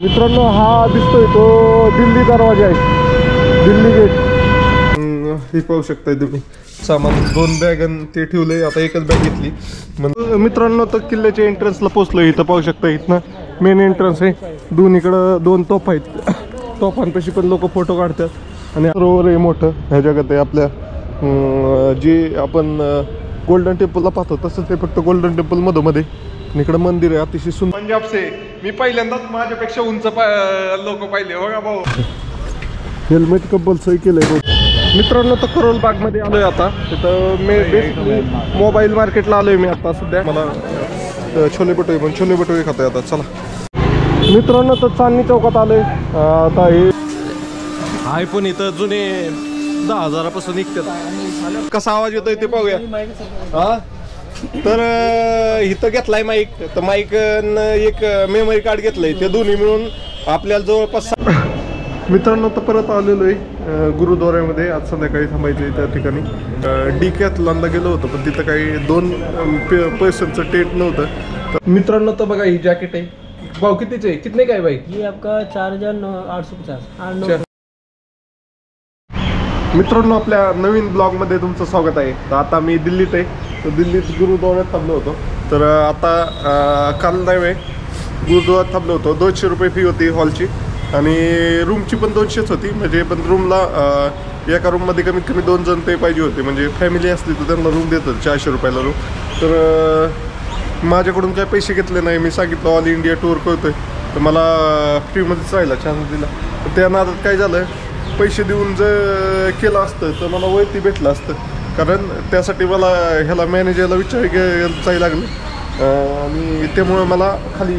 मित्रांनो हा दिसतोय तो दिल्ली दरवाजा आहे, दिल्ली गेट. हे पाहू शकताय तुम्ही सामान, 2 बॅग ते ठेवले. आता एकच बॅग घेतली. मित्रांनो तर किल्ल्याच्या एंट्रन्सला पोहोचलो. इथं पाहू शकता, इथनं मेन एंट्रन्स आहे. दोन्हीकडं 2 तोफ आहेत. तोफांपाशी पण लोक फोटो काढतात आणि सरोवर आहे मोठं. ह्या जगात आहे आपल्या जे आपण गोल्डन टेम्पलला पाहतो तसंच ते, फक्त गोल्डन टेम्पल मधोमध्ये. इकडं मंदिर आहे अतिशय सुंदर. पंजाबचे मी पहिल्यांदाच माझ्यापेक्षा उंच लोक पाहिले. बघा भाऊ, हेल्मेट कंपल्सरी केलंय. मित्रांनो तर करोल बाग मध्ये आलोय आता. तिथं मी बेसिकली मोबाईल मार्केटला आलोय मी आता सध्या. मला छोले भटुरे पण छोले भटुरे खातोय आता. चला मित्रांनो तर चांदणी चौकात आलोय आता. हे आयफोन इथं जुने 10,000 पासून निघतात. कसा आवाज येतोय ते पाहूया. हा तर इथं घेतलाय माईक. तर माईक एक मेमरी कार्ड घेतलंय. ते दोन्ही मिळून आपल्याला जवळपास. मित्रांनो तर परत आलेलो आहे गुरुद्वाऱ्यामध्ये. आज संध्याकाळी थांबायचं त्या ठिकाणी. डिकॅथलॉनला गेलो होतो पण तिथं काही 2 पर्सनचं टेंट नव्हतं. तर मित्रांनो तर बघा ही जॅकेट आहे. भाऊ कितीचे आहे? कितने काय बाई? ये आपका 4,850. मित्रांनो आपल्या नवीन ब्लॉगमध्ये तुमचं स्वागत आहे. तर आता मी दिल्लीत आहे. तर दिल्लीत गुरुद्वाऱ्यात थांबलो होतो. तर आता काल नाही गुरुद्वाऱ्यात थांबलो होतो. 200 रुपये फी होती हॉलची आणि रूमची पण 200च होती. म्हणजे पण रूमला एका रूममध्ये कमीत कमी 2 जण ते पाहिजे होते. म्हणजे फॅमिली असली तर त्यांना रूम देतात 400 रुपयाला रूम. तर माझ्याकडून काही पैसे घेतले नाही. मी सांगितलं ऑल इंडिया टूर करतोय तर मला फ्रीमध्येच राहिला, चान्स दिला. तर त्या नादात काय झालं, पैसे देऊन जर केलं असतं तर मला वैती भेटलं असतं. कारण त्यासाठी मला ह्याला मॅनेजरला जायला लागलं आणि त्यामुळे मला खाली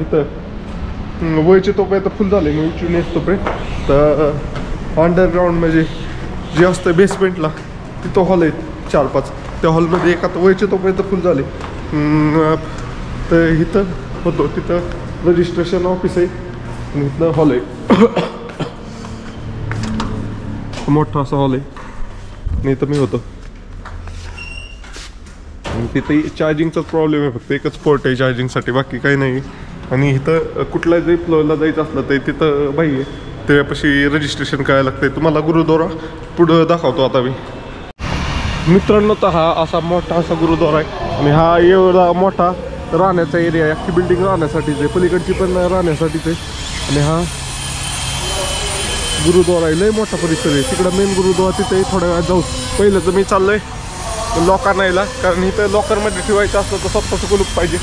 इथं वयचे तोपे तर फुल झाले. मी उचलून येत तोपे. तर अंडरग्राऊंड म्हणजे जे असतं बेसमेंटला तिथं हॉल आहेत 4-5. त्या हॉलमध्ये एका वयचे तोपे तर फुल झाले. तर इथं होतो, तिथं रजिस्ट्रेशन ऑफिस आहे आणि इथलं हॉल आहे. मोठा असा हॉल आहे. नाही तर मी होतो तिथे. चार्जिंगचाच प्रॉब्लेम आहे, फक्त एकच पोर्ट आहे चार्जिंगसाठी, बाकी काही नाही. आणि इथं कुठल्या जरी फ्लोअरला जायचं असलं तर तिथं बाई आहे, त्यापाशी रजिस्ट्रेशन करायला लागतंय. तुम्हाला गुरुद्वारा पुढं दाखवतो आता मी. मित्रांनो तर हा असा मोठा असा गुरुद्वारा आहे आणि हा एवढा मोठा राहण्याचा एरिया आहे. अख्खी बिल्डिंग राहण्यासाठीच आहे, पलीकडची पण राहण्यासाठीच आहे. आणि हा गुरुद्वारा आहे, लय मोठा परिसर आहे. तिकडं मेन गुरुद्वारा तिथे थोड्या वेळात जाऊ. पहिलं तर मी चाललोय लॉकर न्यायला, कारण इथं लॉकरमध्ये ठेवायचं असलं तर स्वतःचं कुलूप पाहिजे.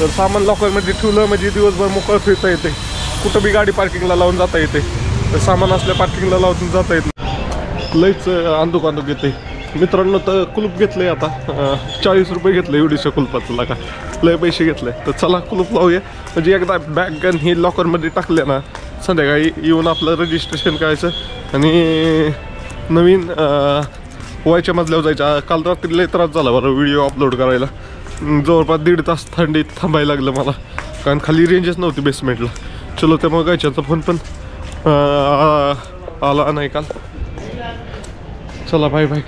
तर सामान लॉकरमध्ये ठेवलं म्हणजे दिवसभर मोकळं फिरता येते. कुठं बी गाडी पार्किंगला लावून जाता येते. तर सामान असल्या पार्किंगला लावून जाता येत नाही. लयच अंदूक येते. मित्रांनो तर कुलूप घेतलंय आता. 40 रुपये घेतलं एवढीशा कुलपाचं. लागा लय पैसे घेतले. तर चला कुलूप लावूया. म्हणजे एकदा बॅग गन ही लॉकरमध्ये टाकले ना, संध्याकाळी येऊन आपलं रजिस्ट्रेशन करायचं आणि नवीन वयाच्या मजल्यावर जायचं. काल रात्री लय त्रास झाला बरं व्हिडिओ अपलोड करायला. जवळपास 1.5 तास थंडीत थांबायला लागलं मला, कारण खाली रेंजच नव्हती बेसमेंटला. चलो त्यामुळे गायच्याचा फोन पण आला नाही काल. चला बाय बाय.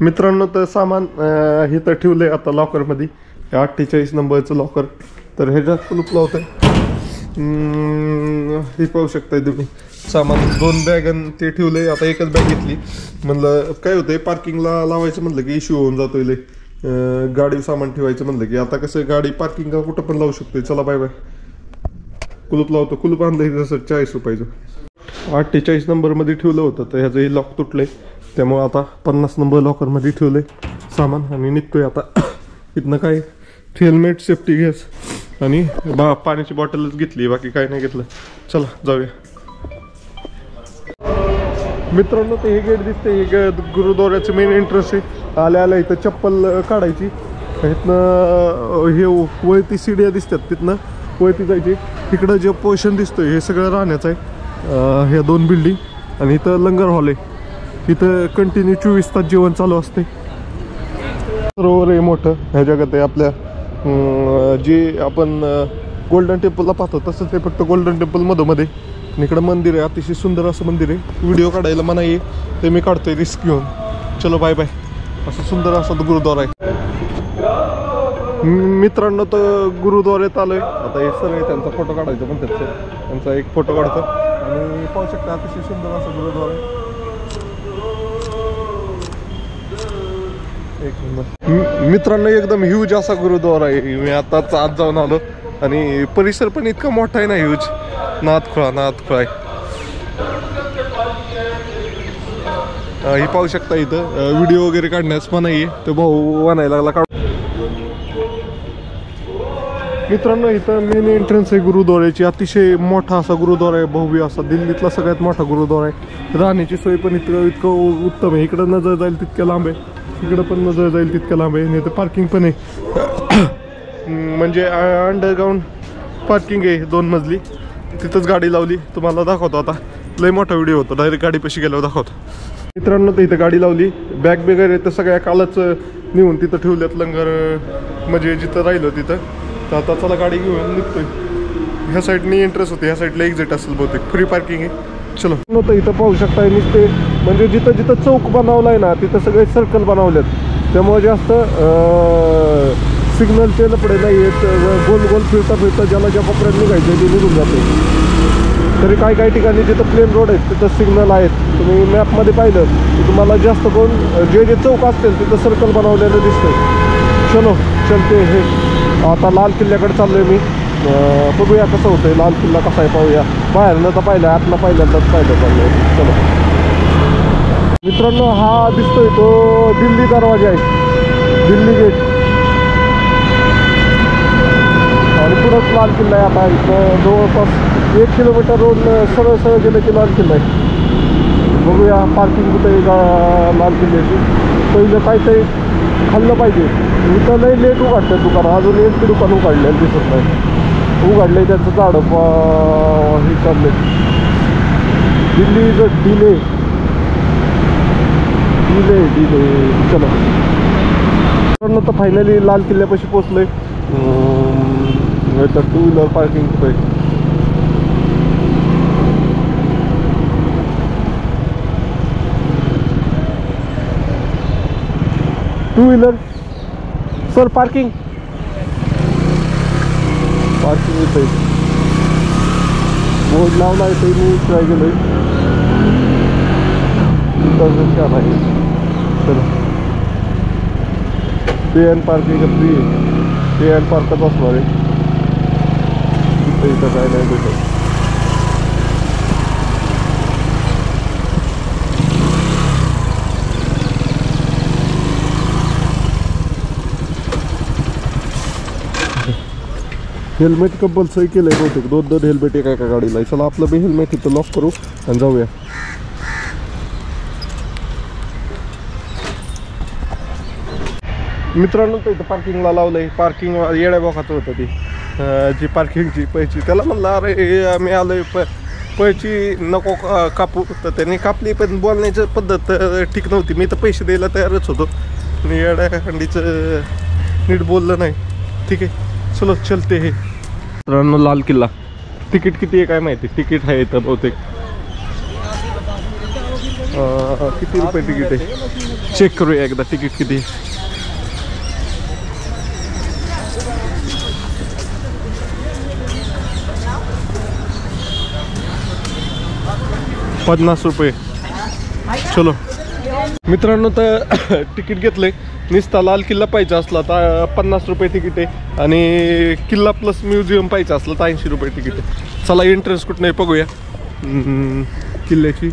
मित्रांनो तर सामान हे तर ठेवलं आहे आता लॉकरमध्ये. 48 नंबरचं लॉकर. तर ह्याच्यात कुलूप लावतं आहे. हे पाहू शकताय तुम्ही सामान, 2 बॅग ते ठेवले. आता एकच बॅग घेतली. म्हणलं काय होतंय पार्किंगला लावायचं म्हणलं की इश्यू होऊन जातोय लय. गाडी सामान ठेवायचं म्हणलं की आता कसं गाडी पार्किंगला कुठं पण लावू शकतोय. चला बाय बाय. कुलूप लावतो. कुलूप आणलं जसं 40 रुपयाचं. 48 नंबरमध्ये ठेवलं होतं तर ह्याचं हे लॉक तुटलंय. त्यामुळे आता 50 नंबर लॉकरमध्ये ठेवलंय सामान आणि निघतोय आता. इथनं काय हेल्मेट, सेफ्टी गेअर्स आणि पाण्याची बॉटलच घेतली, बाकी काय नाही घेतलं. चला जाऊया. मित्रांनो ते हे गेट दिसते, हे गुरुद्वाऱ्याचं मेन एंट्रन्स आहे. आल्या इथं चप्पल काढायची. इथनं हे वळती सीड्या दिसतात, तिथनं वळती जायची. इकडं जे पोर्शन दिसतोय हे सगळं राहण्याचं आहे. हे 2 बिल्डिंग आणि इथं लंगर हॉल आहे. इथं कंटिन्यू 24 तास जेवण चालू असते. सरोवर आहे मोठं. ह्या जगात आहे आपल्या जे आपण गोल्डन टेम्पलला पाहतो तसंच ते, फक्त गोल्डन टेम्पल मधोमध्ये. इकडं मंदिर आहे, अतिशय सुंदर असं मंदिर आहे. व्हिडिओ काढायला मना ये ते मी काढतोय रिस्क घेऊन. चलो बाय बाय. असं सुंदर असा गुरुद्वारा आहे. मित्रांनो तर गुरुद्वारेत आलोय आता. हे सर आहे त्यांचा फोटो काढायचा पण त्यांचा एक फोटो काढतो आणि पाहू शकता अतिशय सुंदर असं गुरुद्वारा आहे. एक नंबर मित्रांनो एकदम ह्यूज असा गुरुद्वारा आहे. मी आताच आत जाऊन आलो आणि परिसर पण इतका मोठा आहे ना, ह्यूज. नाथखोळा आहे. ही पाहू शकता इथं व्हिडिओ वगैरे काढण्यास पण आहे. तो भाऊ वानायला लागला काढ. मित्रांनो इथं मेन एंट्रन्स आहे गुरुद्वाऱ्याची. अतिशय मोठा असा गुरुद्वारा आहे, भव्य असा. दिल्लीतला सगळ्यात मोठा गुरुद्वारा आहे. राहण्याची सोय पण इतकं उत्तम आहे. इकडं नजर जाईल तितक्या लांब आहे, इकडं पण नजर जाईल तितक्या लांब आहे. आणि इथं पार्किंग पण आहे. म्हणजे अंडरग्राऊंड पार्किंग आहे 2 मजली. तिथंच गाडी लावली. तुम्हाला दाखवतो आता. लय मोठा व्हिडिओ होतो, डायरेक्ट गाडीपाशी गेल्यावर दाखवतो. मित्रांनो तर इथं गाडी लावली. बॅग वगैरे तर सगळ्या कालच नेऊन तिथं ठेवल्यात लंगर, म्हणजे जिथं राहिलं तिथं. तर आता चला गाडी घेऊन निघतोय. ह्या साईडने एंट्रन्स होते, ह्या साईडला एक्झिट असेल बहुतेक. फ्री पार्किंग आहे. चलो नव्हतं इथं पाहू शकता नुसते, म्हणजे जिथं जिथं चौक बनवला आहे ना तिथं सगळे सर्कल बनवलेत. त्यामुळे जास्त सिग्नलचे लपडे नाही आहेत. गोल गोल फिरता ज्याला ज्या कोपऱ्यात निघायचं ते निघून जाते. तरी काही ठिकाणी जिथं प्लेन रोड आहेत तिथं सिग्नल आहेत. तुम्ही मॅपमध्ये पाहिलं की तुम्हाला जास्त करून जे चौक असतील तिथं सर्कल बनवलेलं दिसतंय. चलो चलते. हे आता लाल किल्ल्याकडे चाललोय मी. बघूया कसं होतंय. लाल किल्ला कसा आहे पाहूया. बाहेरनं तर पाहिलं, आतनं पहिल्यांदाच पाहिलं चाललंय. चलो मित्रांनो हा दिसतोय तो दिल्ली दरवाजा आहे, दिल्ली गेट. आणि पुढंच लाल किल्ला आहे. आता इथं जवळपास 1 किलोमीटर रोड सरळ गेलं की लाल किल्ला आहे. बघूया पार्किंग कुठे लाल किल्ल्याची. पहिलं काहीतरी खाल्लं पाहिजे. इथं लई लेट उघडतात दुकानं. अजून एक ते दुकान उघडलेलं दिसत नाही. उघडले त्यांचं झाडं हे चालले. Delhi is delay. चलो तर फायनली लाल किल्ल्यापाशी पोचलोय. तर 2 व्हीलर पार्किंग कुठे. टू व्हीलर सर पार्किंग इथे बोर्ड लावला आहे. ते मी ट्राय केलं छान आहे. चला पे अँड पार्किंग फ्री आहे. पे अँड पार्कच असणार आहे. इथं काय नाही भेटत. हेल्मेट कंपल्सरी केलंय बहुतेक. 2 हेल्मेट एका गाडीला. चला आपलं बी हेल्मेट इथं लॉक करू आणि जाऊया. मित्रांनो तर इथं पार्किंगला लावलंय. पार्किंग येड्या बोखाचं होतं ती जी पार्किंगची पैची. त्याला म्हणलं अरे मी आलोय पैची नको कापू. तर त्यांनी कापली, पण बोलण्याची पद्धत ठीक नव्हती. मी तर पैसे द्यायला तयारच होतो आणि येड्या खंडीचं नीट बोललं नाही. ठीक आहे चलो चलते. हे मित्रांनो लाल किल्ला. तिकीट किती आहे काय माहिती. तिकीट आहे इथं बहुतेक किती रुपये तिकीट आहे चेक करूया एकदा तिकीट किती. 50 रुपये. चलो मित्रांनो तर तिकीट घेतलंय. निस्ता लाल किल्ला पाहिजे असला तर 50 रुपये तिकीट आहे आणि किल्ला प्लस म्युझियम पाहिजे असलं तर 80 रुपये तिकीट आहे. चला एंट्रन्स कुठं नाही बघूया किल्ल्याची.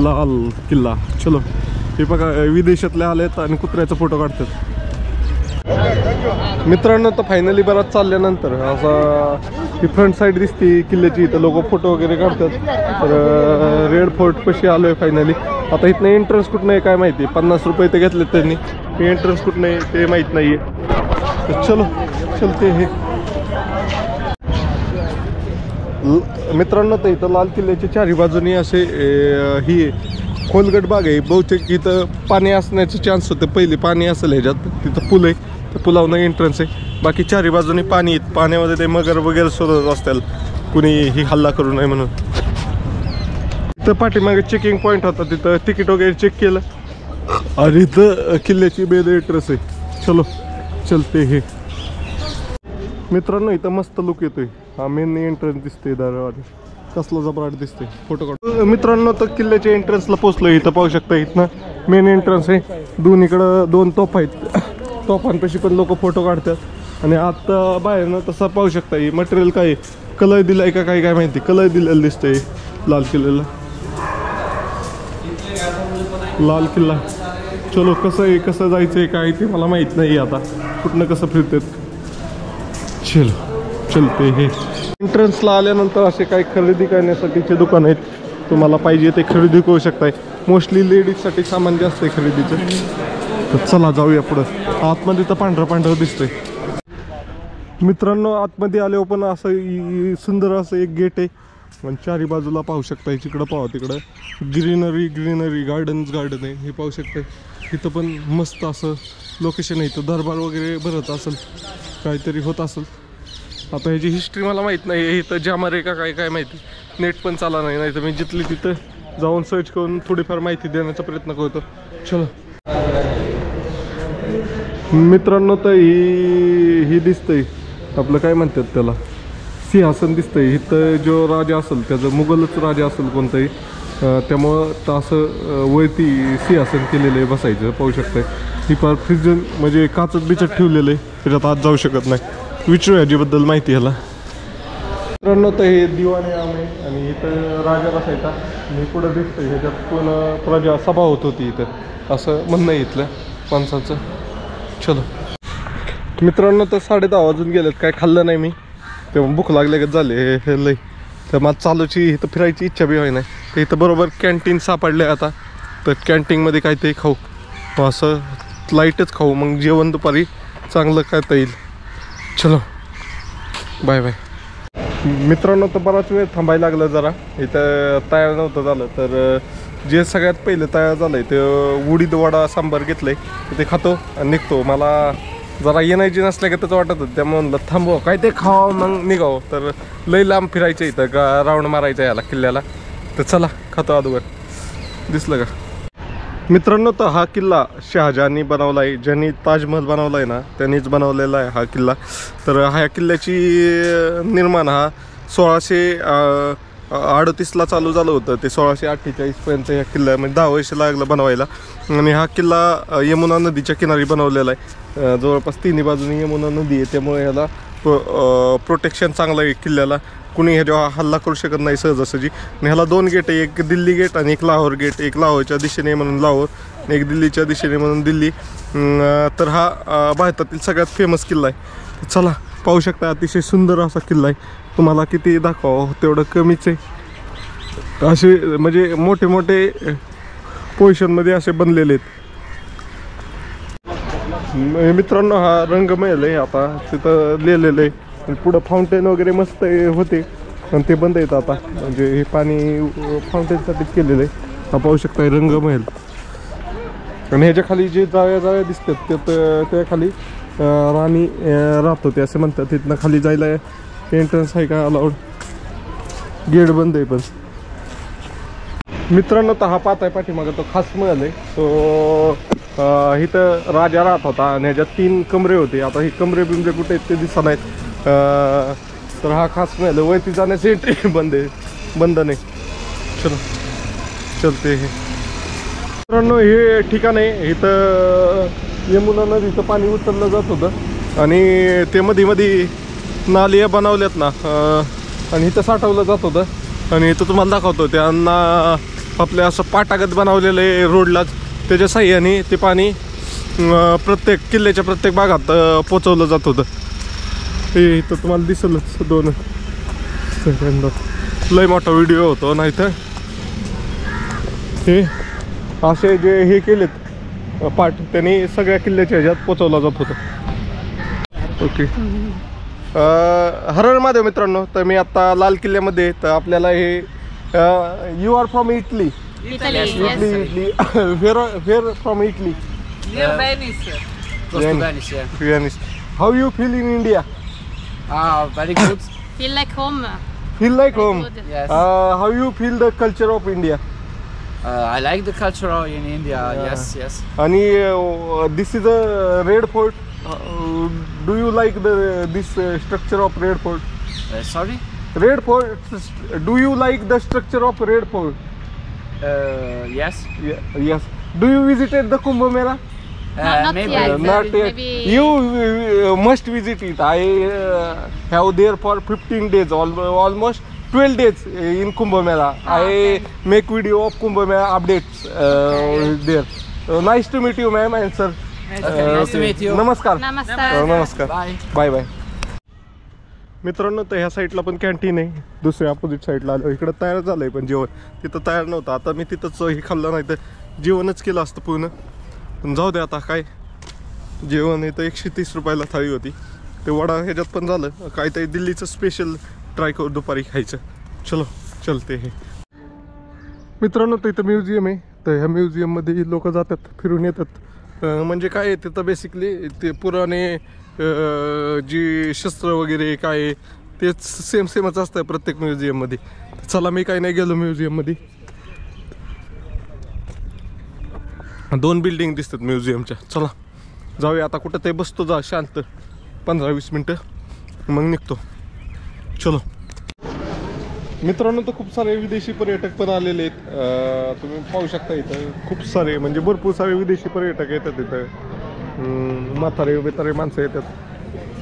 लाल किल्ला. चलो हे बघा विदेशातले आलेत आणि कुत्र्याचा फोटो काढतात. मित्रांनो तर फायनली बराच चालल्यानंतर असा ही फ्रंट साईड दिसते किल्ल्याची. इथं लोक फोटो वगैरे काढतात. तर रेड फोर्ट पाशी आलोय फायनली. आता इथनं एंट्रन्स कुठं आहे काय माहिती. 50 रुपये ते घेतलेत त्यांनी. एंट्रन्स कुठं आहे ते माहीत नाही आहे. चलो चलते. हे मित्रांनो तर इथं लाल किल्ल्याच्या चारी बाजूनी असे ही खोलगट बाग आहे. बहुतेक इथं पाणी असण्याचे चान्स होते. पहिले पाणी असेल ह्याच्यात. तिथं पूल आहे. तर पुलावनं एंट्रन्स आहे. बाकी चारी बाजूनी पाणी. पाण्यामध्ये ते मगर वगैरे शोधत असतील कुणी ही हल्ला करू नये म्हणून. तिथं पाठीमागे चेकिंग पॉईंट होता. तिथं तिकीट वगैरे चेक केलं आणि इथं किल्ल्याची मेन एंट्रन्स आहे. चलो चलते हे. मित्रांनो इथं मस्त लुक येतोय. हा मेन एंट्रन्स दिसतोय दरवाजा, कसला जबराट दिसतोय. फोटो काढ. मित्रांनो तर किल्ल्याच्या एंट्रन्सला पोहोचलोय. इथं पाहू शकता इथनं मेन एंट्रन्स आहे. दोन्हीकडं 2 तोफ आहेत. तोफांपाशी पण लोक फोटो काढतात. आणि आता बाहेर ना तसं पाहू शकता ही मटेरियल काय कलर दिलाय का काही काय माहिती. कलर दिलेलं दिसतंय लाल किल्ल्याला. लाल किल्ला. चलो कसं आहे कसं जायचंय काय ते मला माहित नाही आता. कुठनं कसं फिरतात. चलते हे. एंट्रन्सला आल्यानंतर असे काही खरेदी करण्यासाठीचे दुकान आहेत. तुम्हाला पाहिजे ते खरेदी करू शकताय. मोस्टली लेडीजसाठी सामान जास्त आहे खरेदीचं. तर चला जाऊया पुढं. आतमध्ये तर पांढरं दिसतंय. मित्रांनो आतमध्ये आल्यावर पण असं सुंदर असं एक गेट आहे. पण चारी बाजूला पाहू शकताय. तिकडं पाहू तिकडं ग्रीनरी गार्डन आहे हे पाहू शकताय. इथं पण मस्त असं लोकेशन आहे. इथं दरबार वगैरे भरत असेल काहीतरी होत असेल. आता ह्याची हिस्ट्री मला माहीत नाही. इथं जामर आहे का काय माहिती. नेट पण चाला नाही तर मी जिथली तिथं जाऊन सर्च करून थोडीफार माहिती देण्याचा प्रयत्न करतो. चलो मित्रांनो तर ही दिसतंय आपलं काय म्हणतात त्याला सिंहासन दिसतंय. इथं जो राजा असेल त्याचं मुघलच राजा असेल कोणताही त्यामुळं तर असं वरती सिंहासन केलेलं आहे बसायचं. पाहू शकताय. ही फार फ्रिजन म्हणजे काचत बिचत ठेवलेलं आहे. त्याच्यात आत जाऊ शकत नाही. विचारू याच्याबद्दल माहिती ह्याला. मित्रांनो तर हे दिवाणी आहे आणि इथं राजा बसायचा. मी पुढं दिसतंय ह्याच्यात पण प्रजा सभा होत होती इथं असं म्हणणं आहे इथलं माणसाचं. चलो मित्रांनो तर 10:30 वाजून गेलेत. काय खाल्लं नाही मी तेव्हा भूक लागल्यागत झाले हे लय. तर मला चालूची इथं फिरायची इच्छा बी व्हाय नाही. तर इथं बरोबर कॅन्टीन सापडले आता. तर कॅन्टीनमध्ये काहीतरी खाऊ असं लाईटच खाऊ. मग जेवण दुपारी चांगलं करता येईल. चलो बाय बाय. मित्रांनो तर बराच वेळ थांबायला लागलं जरा. इथं तयार नव्हतं झालं तर जे सगळ्यात पहिलं तयार झालं आहे ते उडीद वडा सांबार घेतलं आहे. ते खातो आणि निघतो. मला जरा एनर्जी नसल्या का त्याचं वाटत होतं त्यामुळे म्हणलं थांबव काय ते खावं मग निघावं. तर लई लांब फिरायचं इथं का राऊंड मारायचं याला किल्ल्याला. तर चला खातो अगोदर. दिसलं का मित्रांनो तर हा किल्ला शहाजहाननी बनवला आहे. ज्यांनी ताजमहल बनवला आहे ना त्यांनीच बनवलेला आहे हा किल्ला. तर ह्या किल्ल्याची निर्माण हा 1638ला चालू झालं होतं. ते 1648पर्यंत ह्या किल्ला म्हणजे 10 वर्ष लागलं बनवायला. आणि हा किल्ला यमुना नदीच्या किनारी बनवलेला आहे. जवळपास तिन्ही बाजूनी यमुना नदी आहे त्यामुळे ह्याला प्रोटेक्शन चांगलं आहे किल्ल्याला. कुणी ह्याच्यावर हल्ला करू शकत नाही सहजासहजी. आणि ह्याला 2 गेट आहे. एक दिल्ली गेट आणि एक लाहोर गेट. एक लाहोरच्या दिशेने म्हणून लाहोर आणि एक दिल्लीच्या दिशेने म्हणून दिल्ली. तर हा भारतातील सगळ्यात फेमस किल्ला आहे. तर चला पाहू शकता अतिशय सुंदर असा किल्ला आहे. तुम्हाला किती दाखवावं तेवढं कमीच आहे. असे म्हणजे मोठे मोठे पोझिशनमध्ये असे बनलेले आहेत. मित्रांनो हा रंगमहल आहे. आता तिथं लिहिलेलं आहे. पुढं फाउंटेन वगैरे मस्त होते पण ते बंद आहेत आता. म्हणजे हे पाणी फाउंटेनसाठीच केलेलं आहे. हा पाहू शकता रंगमहल. आणि ह्याच्या खाली जे जाळ्या दिसतात त्या खाली राणी राहत होते असं म्हणतात. तिथनं खाली जायला एंट्रन्स आहे का अलाउड. गेट बंद आहे पण. मित्रांनो तर हा पाहताय पाठीमागं तो खास महल आहे. तो इथं राजा राहत होता आणि ह्याच्यात 3 कमरे होते. आता हे कमरे बिमरे कुठे आहेत ते दिसत नाहीत. तर हा खास महल वरती जाण्याची एंट्री बंद नाही. चलो चलते हे. मित्रांनो हे ठिकाण आहे. इथं यमुना नदीचं पाणी उचललं जात होतं आणि ते मध्ये नालिया बनवल्यात ना आणि इथं साठवलं जात होतं. आणि इथं तुम्हाला दाखवतो त्यांना आपल्या असं पाटागत बनवलेलं आहे रोडलाच. त्याच्या साह्याने ते पाणी प्रत्येक किल्ल्याच्या प्रत्येक भागात पोचवलं जात होतं. हे इथं तुम्हाला दिसलंच 2 सेकंदात. लय मोठा व्हिडिओ होतो नाही तर हे असे जे हे केलेत पाठ त्यांनी सगळ्या किल्ल्याच्या ह्याच्यात पोचवला जात होतं. ओके हर हर महादेव मित्रांनो. तर मी आता लाल किल्ल्यामध्ये. तर आपल्याला हे you are from Italy. Italy where from Italy. Venice. How you feel in India? Very good. Feel like home. Feel like home. Good. Yes. How you feel the culture of India? I like the culture in India. Yes. And this is a red fort. Do you like this structure of Red Fort? Sorry? Red Fort. Do you like the structure of Red Fort? Yes. Yes. Do you visited the Kumbh Mela? Not Maybe. yet. Not yet. Maybe- You must visit it. I have there for 15 days, almost 12 days in Kumbh Mela. I make video of Kumbh Mela updates there. Nice to meet you, ma'am and sir. Okay, nice to meet you. नमस्कार. Namaskar. नमस्कार. Bye. Bye bye. मित्रांनो, तर ह्या साईडला पण canteen आहे. दुसऱ्या opposite साईडला आलो. इकडं तयार झालंय पण जेवण तिथं तयार नव्हतं. आता मी तिथंच हे खाल्लं नाही तर जेवणच केलं असतं पूर्ण. पण जाऊ दे आता काय जेवण. इथं 130 रुपयाला थाळी होती. ते वडा ह्याच्यात पण झालं. काहीतरी दिल्लीचं स्पेशल ट्राय करू दुपारी खायचं. चलो चलते हे. मित्रांनो, तर इथं म्युझियम आहे. तर ह्या म्युझियममध्ये लोक जातात, फिरून येतात. म्हणजे काय आहे तिथं बेसिकली ते पुराणे जी शस्त्र वगैरे काय आहे तेच सेमच असतं प्रत्येक म्युझियममध्ये. चला, मी काही नाही गेलो म्युझियममध्ये. 2 बिल्डिंग दिसतात म्युझियमच्या. चला जाऊया आता. कुठं ते बसतो जा शांत 15-20 मिनटं मग निघतो. चलो मित्रांनो, तर खूप सारे विदेशी पर्यटक पण आलेले आहेत. तुम्ही पाहू शकता इथं खूप सारे म्हणजे भरपूर सारे विदेशी पर्यटक येतात इथं. म्हातारे बेतारे माणसं येतात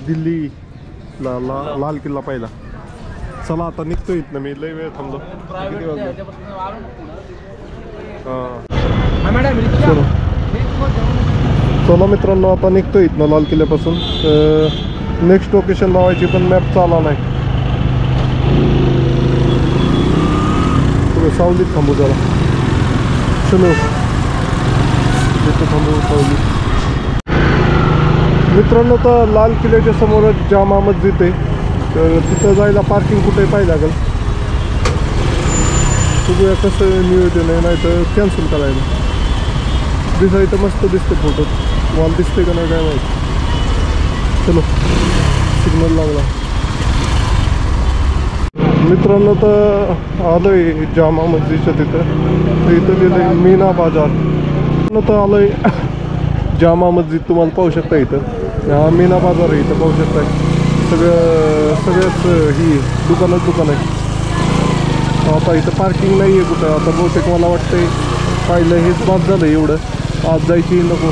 दिल्लीला लाल किल्ला पाहिला. चला आता निघतो इथनं. मी लय वेळ थांबलो. किती वाजले? चलो चला मित्रांनो, आता निघतो इथनं लाल किल्ल्यापासून. नेक्स्ट लोकेशन लावायची पण मॅप चालला नाही. सावलीत थांबू जरा. चलो तिथं थांबू सावलीत. मित्रांनो, तर लाल किल्ल्याच्या समोरच जामा मस्जिद आहे. तर तिथं जायला पार्किंग कुठे पाहिजे लागेल. बघूया कसं नियोजन आहे, नाही तर कॅन्सल करायला. दिसायचं मस्त दिसतं फोटोत. वॉल दिसते का नाही काय माहिती. चलो सिग्नल लागला. मित्रांनो, तर आलोय जामा मस्जिदच्या तिथं. तर इथं लिहिलंय मीना बाजार. तर आलोय जामा मस्जिद. तुम्हाला पाहू शकता इथं हा मीना बाजार आहे. इथं पाहू शकता सगळ्याच ही दुकान आहे. आता इथं पार्किंग नाही आहे कुठं. आता बहुतेक मला वाटतंय पाहिलं हेच बाद झालं एवढं. आज जायची नको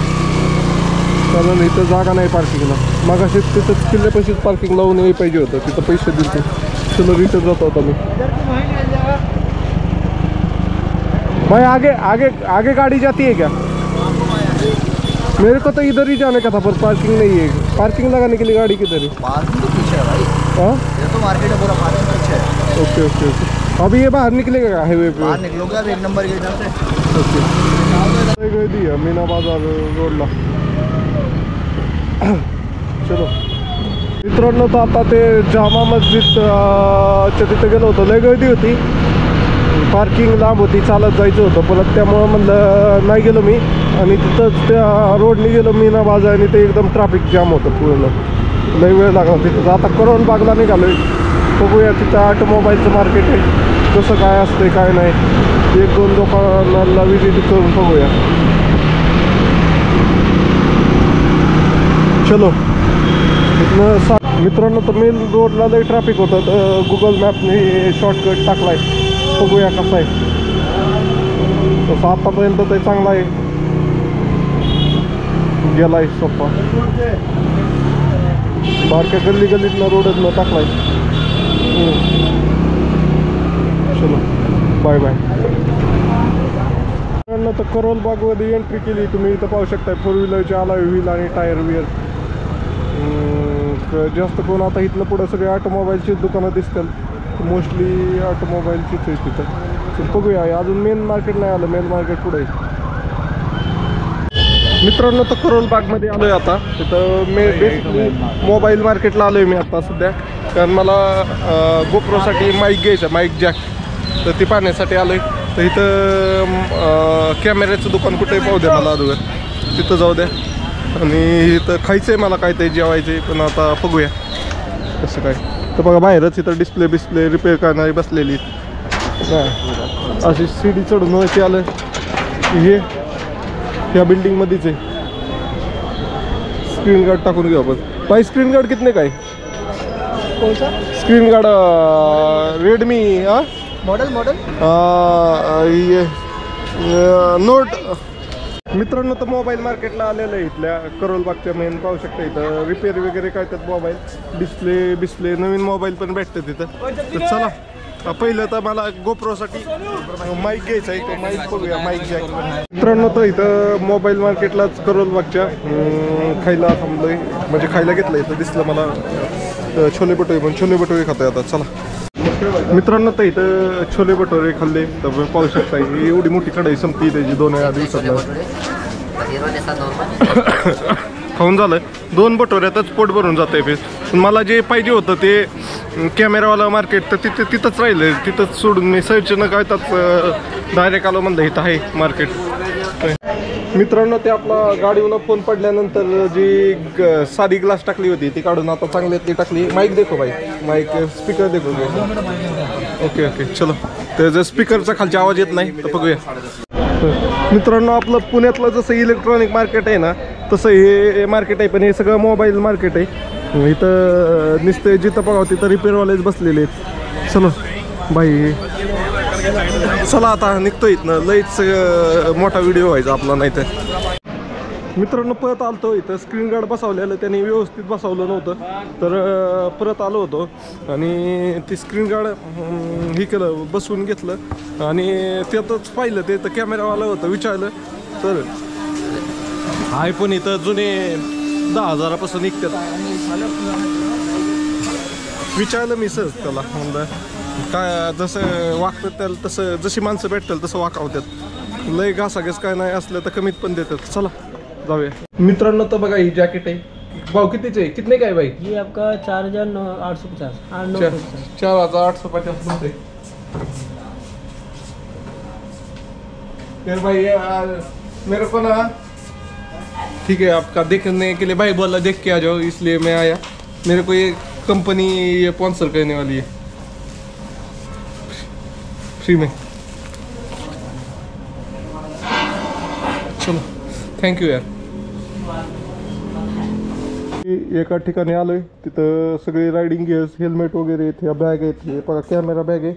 कारण इथं जागा नाही पार्किंगला. मग असे तिथंच किल्ल्यापाशीच पार्किंग लावून यायला पाहिजे होतं. तिथं पैसे दिले. चलो रिटर्न जाता होता मैं. भाई आगे गाड़ी जाती है क्या? मेरे को तो इधर ही जाने का था पर पार्किंग नहीं है. पार्किंग लगाने के लिए गाड़ी किधर है? पार्किंग तो पीछे है भाई. हाँ, ये तो मार्केट है पूरा. पार्किंग पीछे है. Okay okay okay. अभी ये बाहर निकलेगा हाईवे पे? बाहर निकलोगे अब 1 नंबर गेट से. ओके गई दी मीना बाजार रोडला. चलो मित्रांनो, तर आता ते जामा मस्जिदच्या तिथं गेलो होतो. लय गर्दी होती. पार्किंग लांब होती. चालत जायचं होतं परत. त्यामुळं म्हणलं नाही गेलो मी. आणि तिथंच त्या रोडने गेलो मीना बाजार. आणि ते एकदम ट्रॅफिक जाम होतं पूर्ण. लय वेळ लागला तिथं. आता करोन बागला निघालो आहे. बघूया तिथं ऑटोमोबाईलचं मार्केट आहे. कसं काय असतंय काय नाही. 1-2 दुकानाला विजिट करून बघूया. चलो इथनं मित्रांनो, तर मेन रोडला लई ट्रॅफिक होतं. तर गुगल मॅपने शॉर्टकट टाकलाय. बघूया कसा आहे. तसं आतापर्यंत ते चांगला आहे. गेलाय सोपा. बारक्या गल्लीतनं रोडच टाकलाय. चलो बाय बाय. तर करोल बागमध्ये एंट्री केली. तुम्ही इथं पाहू शकता 4 व्हीलरचे अलॉय व्हील आणि टायर वियर. जास्त कोण आता इथलं पुढं सगळे ऑटोमोबाईलचीच दुकानं दिसतात. मोस्टली ऑटोमोबाईलचीच आहे तिथं. बघूया अजून मेन मार्केट नाही आलं. मेन मार्केट पुढे आहे. मित्रांनो, तर करोल बागमध्ये आलो आहे आता. तिथं बेसिकली मोबाईल मार्केटला आलो आहे मी आता सध्या. कारण मला गोप्रोसाठी माईक घ्यायचा, माईक जॅक. तर ती पाहण्यासाठी आलो आहे. तर इथं कॅमेऱ्याचं दुकान कुठेही पाहू द्या मला अगोदर. तिथं जाऊ द्या. आणि इथं खायचं आहे मला काय ते जेवायचं आहे. पण आता बघूया कसं काय. तर बघा बाहेरच इथं डिस्प्ले रिपेअर करणारी बसलेली. अशी सीडी चढून वरती आलं की हे ह्या बिल्डिंगमध्येच आहे. स्क्रीन गार्ड टाकून घेऊ आपण. भाई स्क्रीन गार्ड कितने का है? कौन सा screen guard Redmi model model ये नोट. मित्रांनो तर मोबाईल मार्केटला आलेलं आहे इथल्या करोलबागच्या मेन. पाहू शकता इथं रिपेअर वगैरे काय त्यात मोबाईल डिस्प्ले नवीन मोबाईल पण भेटतं तिथं. तर चला पहिलं तर मला गोप्रोसाठी माईक घ्यायचा आहे. माईक बघूया माईक जॅक. मित्रांनो तर इथं मोबाईल मार्केटलाच करोलबागच्या खायला थांबलोय, म्हणजे खायला घेतलं. इथं दिसलं मला छोले भटुरे, पण छोले भटुरे खातोय आता. चला मित्रांनो तर इथं छोले भटुरे खाल्ले. तर पाहू शकता एवढी मोठी कढई संपती त्याची 2 दिवसात खाऊन झालं. 2 भटोऱ्यातच पोट भरून जातंय फेस. पण मला जे पाहिजे होतं ते कॅमेरावाला मार्केट तर तिथंच राहिलं. तिथंच सोडून मी सर्च न करताच डायरेक्ट आलो. म्हणलं इथं आहे मार्केट. मित्रांनो ते आपला गाडीवरून फोन पडल्यानंतर जी साधी ग्लास टाकली होती ती काढून आता चांगल्यातली टाकली. माईक देखो भाई, माईक स्पीकर देखो. ओके ओके चलो. त्याचा स्पीकरचा खालचा आवाज येत नाही तर बघूया. मित्रांनो आपलं पुण्यातलं जसं इलेक्ट्रॉनिक मार्केट आहे ना तसं हे मार्केट आहे, पण हे सगळं मोबाईल मार्केट आहे. इथं नुसते जिथं बघावं तिथं रिपेअरवालेच बसलेले आहेत. चलो बाई चला आता निघतो इथनं. लईच मोठा व्हिडिओ व्हायचा आपला नाही तर. मित्रांनो परत आलतो इथं स्क्रीन गार्ड बसवलेलं त्यांनी व्यवस्थित बसवलं नव्हतं तर परत आलो होतो आणि ती स्क्रीन गार्ड हे केलं, बसवून घेतलं आणि त्यातच पाहिलं ते तर कॅमेरावाला होतं. विचारलं तर आयफोन इथं जुने 10,000पासून निघतात. विचारलं मी सहज त्याला, म्हणलं काय जसं वागतात त्याला तसं, जशी माणसं भेटतील तसं वाकावतात. लय घासाघेस काय नाही असलं तर कमीत पण देतात. चला जाऊया. मित्रांनो तर बघा ही जॅकेट आहे. भाव कितीचे आहे? कितने काय भाई? ये आपका 4,850 8,950. 4,850 मध्ये. फिर भाई मेरे को ना ठीक है आपका देखने के लिए भाई बोला देख के आ जाओ, इसलिए मैं आया. मेरे को ये कंपनी ये स्पॉन्सर करने वाली है फ्री में. चलो थँक्यू यार. एका ठिकाणी आलोय तिथं सगळे रायडिंग गिअर्स, हेल्मेट वगैरे आहेत. ह्या बॅग आहेत. हे बघा कॅमेरा बॅग आहे.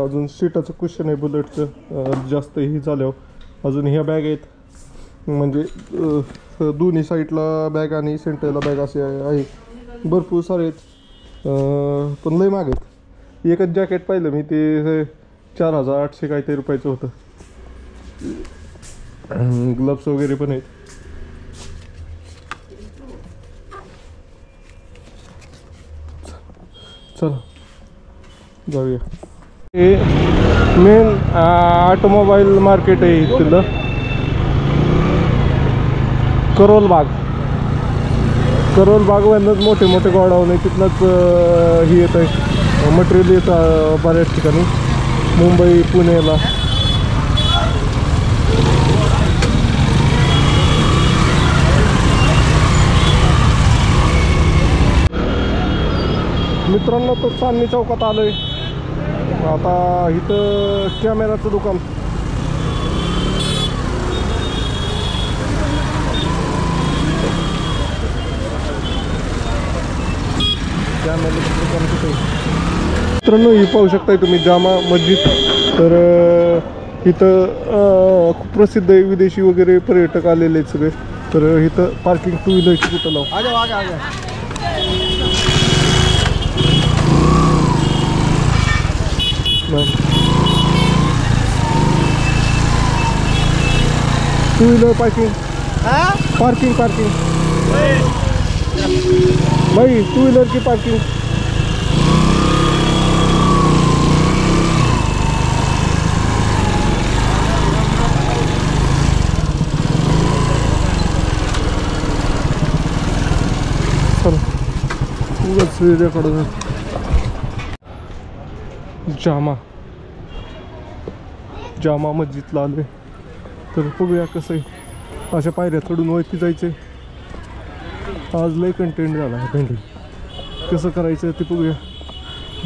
अजून सीटाचं क्वेश्चन आहे बुलेटचं. जास्त ही झाल्यावर अजून ह्या बॅग आहेत. म्हणजे दोन्ही साईडला बॅग आणि सेंटरला बॅग असे आहे. भरपूर सारे आहेत पण लय महाग आहेत. एकच जॅकेट पाहिलं मी ते 4,800 काहीतरी रुपयाचं होतं. ग्लव्स वगैरे पण आहेत. चला जाऊया. हे मेन ऑटोमोबाईल मार्केट आहे इथलं करोलबाग. करोलबागमधूनच मोठे मोठे गोडाऊन आहे. तिथनंच ही येत आहे मटेरियल येतं बऱ्याच ठिकाणी, मुंबई पुण्याला. मित्रांनो तो चांदणी चौकात आलोय आता. इथं कॅमेराचं दुकान. मित्रांनो ही पाहू शकताय तुम्ही जामा मस्जिद. तर इथं खूप प्रसिद्ध आहे. विदेशी वगैरे पर्यटक आलेले आहेत सगळे. तर इथं पार्किंग 2 व्हीलरची कुठं लाव. आ जाओ. 2 व्हीलर पार्किंग. पार्किंग भाई 2 व्हीलर की पार्किंग. चलो उगाच वेगळ्याकडं जामा मस्जिदला आलोय. तर बघूया कसं आहे. अशा पायऱ्या चढून वरती जायचे. आज लय कंटेंट झाला आहे भेंडी. कसं करायचं ते बघूया.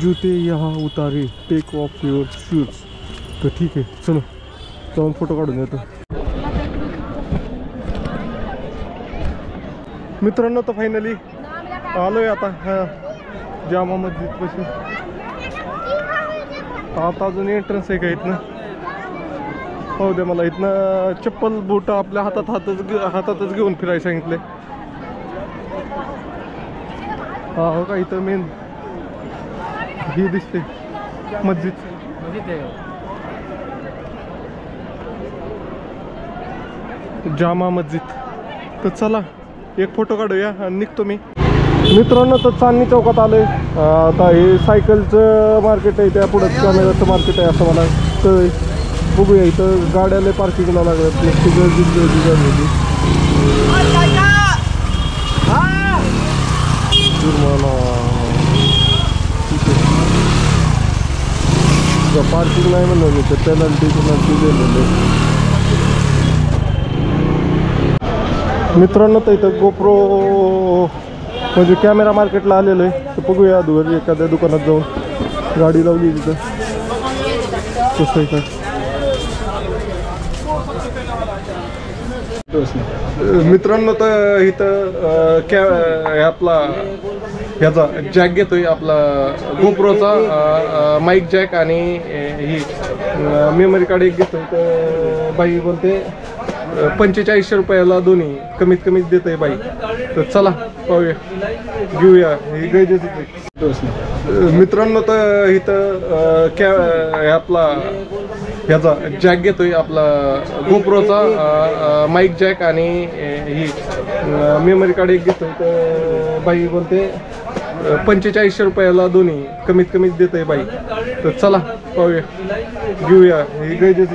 जूते यहाँ उतारे टेक ऑफ युअर शूज. तर ठीक आहे चलो जाऊन फोटो काढून येतो. मित्रांनो तर फायनली आलोय आता जामा मस्जिद पाशी. आता अजून एंट्रन्स आहे का इथनं? हो दे मला इथनं चप्पल बूट आपल्या हातातच घेऊन फिरायला सांगितले. हा हो का, इथं मेन ही दिसते मस्जिद. जामा मस्जिद. तर चला एक फोटो काढूया आणि निघतो मी. मित्रांनो तर चांदणी चौकात आलोय. आता हे सायकलचं मार्केट आहे, त्या पुढं कॅमेराचं मार्केट आहे असं मला कळलंय. बघूया इथं गाड्याला पार्किंगला लागल्यात. नक्की गर्दी झालेली. पार्किंग नाही म्हणलं मी तर पेनल्टी दिलेले. मित्रांनो तर इथं गोप्रो म्हणजे कॅमेरा मार्केटला आलेलो आहे. तर बघूया अगोदर एखाद्या दुकानात जाऊन गाडी लावली तिथं कसं आहे का. मित्रांनो तर इथं आपला ह्याचा जॅक घेतोय, आपला गोप्रोचा माईक जॅक आणि ही मेमरी कार्ड एक घेतोय. तर बाई बोलते 4500 रुपयाला दोन्ही कमीत कमीत देत आहे बाई. तर चला पाहूया घेऊया. हे गरजेचं. मित्रांनो तर इथं आपला ह्याचा जॅक घेतोय, आपला गोप्रोचा माईक जॅक आणि ही मेमरी कार्ड एक घेतोय. तर बाई बोलते 4500 रुपयाला दोन्ही कमीत कमीत देत आहे बाई. तर चला पाहूया घेऊया. हे गरजेचं.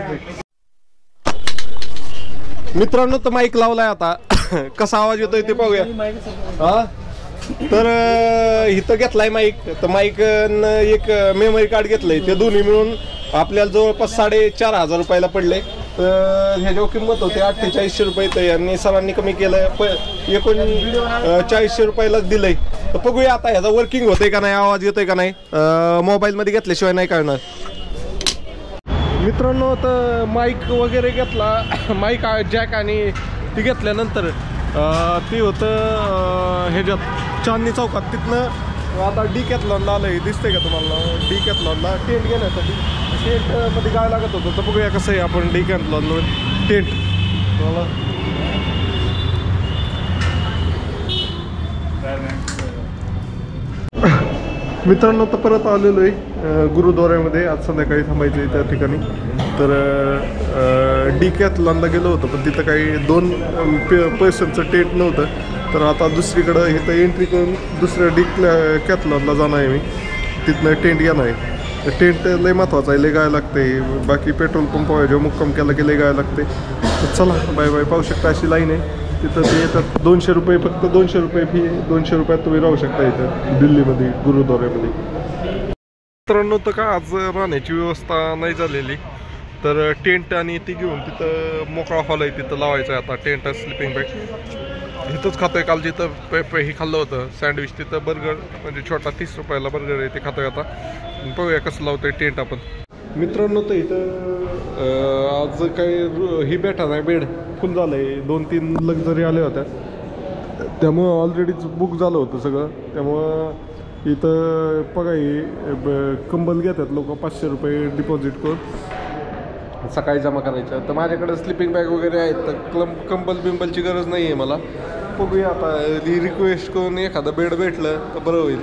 मित्रांनो तर माईक लावलाय आता. कसा आवाज येतोय ते पाहूया. हा तर इथं घेतलाय माईक. तर माईक एक मेमरी कार्ड घेतलंय. ते दोन्ही मिळून आपल्याला जवळपास 4500 रुपयाला पडले. तर ह्याच्यावर किंमत होते 4800 रुपये. तर यांनी सरांनी कमी केलं 4900 रुपयालाच दिलंय. तर बघूया आता ह्याचा वर्किंग होतंय का नाही, आवाज येतोय का नाही. मोबाईलमध्ये घेतल्याशिवाय नाही कळणार. मित्रांनो तर माईक वगैरे घेतला, माईक जॅक आणि ती घेतल्यानंतर ते होतं ह्याच्यात चांदणी चौकात. तिथनं आता डिकॅथलॉनला आलंय. दिसतंय का तुम्हाला? डिकॅथलॉनला टेंट घेण्यासाठी टेंटमध्ये काय लागत होतं. तर बघूया कसं आहे आपण डिकॅथलॉन टेंट. मला मित्रांनो तर परत आलेलो आहे गुरुद्वाऱ्यामध्ये. आज संध्याकाळी थांबायचं आहे त्या ठिकाणी. तर डिकॅथलॉनला गेलो होतो पण तिथं काही 2 पर्सनचं टेंट नव्हतं. तर आता दुसरीकडं इथं एंट्री करून दुसऱ्या डिकॅथलॉनला जाणार आहे मी. तिथनं टेंट घेणार आहे. तर टेंट लय महत्त्वाचं आहे, लय गाय लागते. बाकी पेट्रोल पंप जेव्हा मुक्काम केला की लय गाय लागते. तर चला बाय बाय. पाहू शकता अशी लाईन आहे. तिथं ते येतात 200 रुपये, फक्त 200 रुपये फी. 200 रुपयात तुम्ही राहू शकता इथं दिल्लीमध्ये गुरुद्वाऱ्यामध्ये. मित्रांनो तर का आज राहण्याची व्यवस्था नाही झालेली. तर टेंट आणि ती घेऊन तिथं मोकळा हॉल आहे तिथं लावायचं आहे आता टेंट. स्लिपिंग बॅग इथंच खातोय. काल जिथं हे खाल्लं होतं सँडविच, तिथं बर्गर म्हणजे छोटा 30 रुपयाला बर्गर आहे ते खातोय आता. पाहूया कसं लावतोय टेंट आपण. मित्रांनो तर इथं आज काही ही बेटा नाही, बेड फुल झालं आहे. 2-3 लक्झरी आल्या होत्या त्यामुळं ऑलरेडीच बुक झालं होतं सगळं. त्यामुळं इथं बघा हे कंबल घेतात लोक 500 रुपये डिपॉझिट करून सकाळी जमा करायचं. तर माझ्याकडे स्लिपिंग बॅग वगैरे आहेत. तर कंबल बिंबलची गरज नाही आहे मला. बघूया आता रिक्वेस्ट करून एखादं बेड भेटलं तर बरं होईल.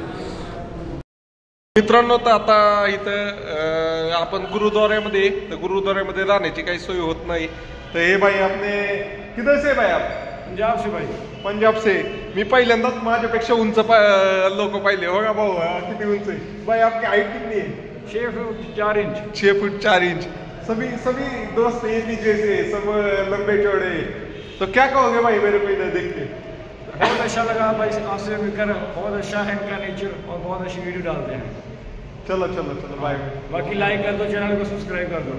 मित्रांनो तर आता इथं आपण गुरुद्वाऱ्यामध्ये, तर गुरुद्वाऱ्यामध्ये राहण्याची काही सोय होत नाही. तर हे भाई आपने किधर से भाई? आप पंजाब से भाई. पंजाब से. मी पहिल्यांदाच माझ्यापेक्षा उंच लोक पाहिले. बघा भाऊ किती उंच आहे भाई. आपकी हाइट कितनी है? 6 फुट 4 इंच. 6 foot 4 inch. सभी दोस्त एक ही जैसे, सब लंबे चौड़े. तो क्या कहोगे भाई मेरे को इधर देख के? बहुत अच्छा लगा भाई आपसे मिलकर. बहुत अच्छा है इनका नेचर और बहुत अच्छी वीडियो डालते हैं. चलो बाय. बाकी लाइक कर दो, चैनल को सब्सक्राइब कर दो.